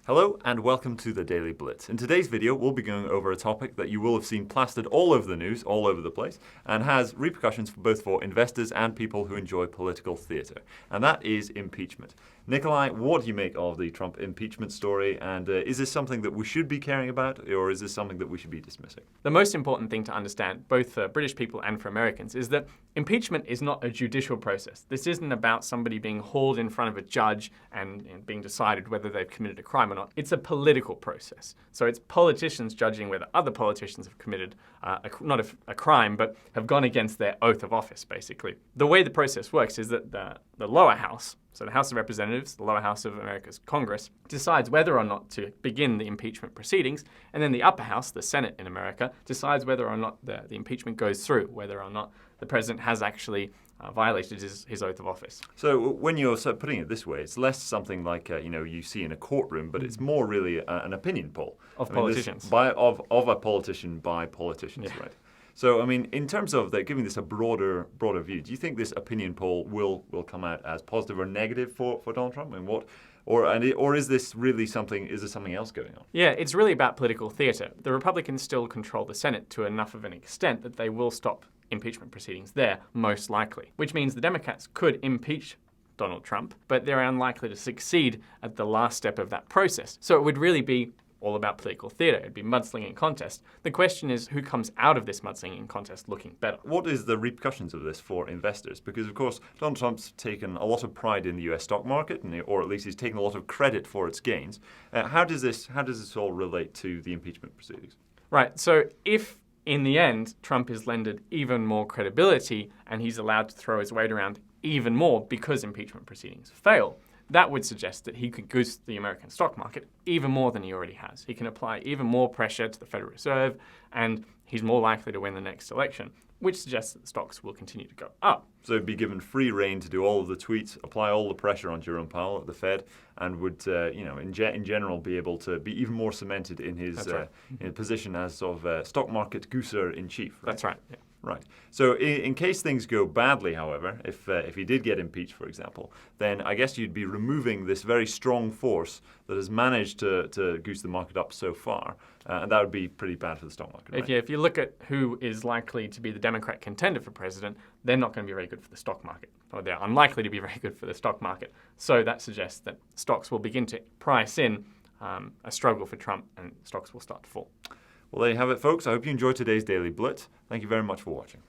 Hello and welcome to the Daily Blitz. In today's video, we'll be going over a topic that you will have seen plastered all over the news, all over the place, and has repercussions both for investors and people who enjoy political theatre, and that is impeachment. Nikolai, what do you make of the Trump impeachment story, and is this something that we should be caring about, or is this something that we should be dismissing? The most important thing to understand, both for British people and for Americans, is that impeachment is not a judicial process. This isn't about somebody being hauled in front of a judge and being decided whether they've committed a crime or not. It's a political process. So it's politicians judging whether other politicians have committed not a crime, but have gone against their oath of office, basically. The way the process works is that the lower house, so the House of Representatives, the lower house of America's Congress, decides whether or not to begin the impeachment proceedings, and then the upper house, the Senate in America, decides whether or not the impeachment goes through, whether or not the president has actually violated his oath of office. So when you're putting it this way, it's less something like you see in a courtroom, but it's more really an opinion poll Of politicians. Of a politician by politicians, yeah. Right? So, I mean, in terms of giving this a broader view, do you think this opinion poll will come out as positive or negative for Donald Trump? And or is this really something? Is there something else going on? Yeah, it's really about political theatre. The Republicans still control the Senate to enough of an extent that they will stop impeachment proceedings there, most likely. Which means the Democrats could impeach Donald Trump, but they're unlikely to succeed at the last step of that process. So it would really be all about political theatre. It'd be mudslinging contest. The question is who comes out of this mudslinging contest looking better. What is the repercussions of this for investors? Because, of course, Donald Trump's taken a lot of pride in the US stock market, or at least he's taken a lot of credit for its gains. How does this all relate to the impeachment proceedings? Right. So if in the end Trump is lended even more credibility and he's allowed to throw his weight around even more because impeachment proceedings fail, that would suggest that he could goose the American stock market even more than he already has. He can apply even more pressure to the Federal Reserve, and he's more likely to win the next election, which suggests that the stocks will continue to go up. So he'd be given free rein to do all of the tweets, apply all the pressure on Jerome Powell at the Fed, and would, in general, be able to be even more cemented in his in position as sort of stock market gooser-in-chief. Right? That's right. Yeah. Right. So in case things go badly, however, if he did get impeached, for example, then I guess you'd be removing this very strong force that has managed to goose the market up so far, and that would be pretty bad for the stock market. Right? If you look at who is likely to be the Democrat contender for president, they're not going to be very good for the stock market, or they're unlikely to be very good for the stock market. So that suggests that stocks will begin to price in a struggle for Trump, and stocks will start to fall. Well, there you have it, folks. I hope you enjoyed today's Daily Blitz. Thank you very much for watching.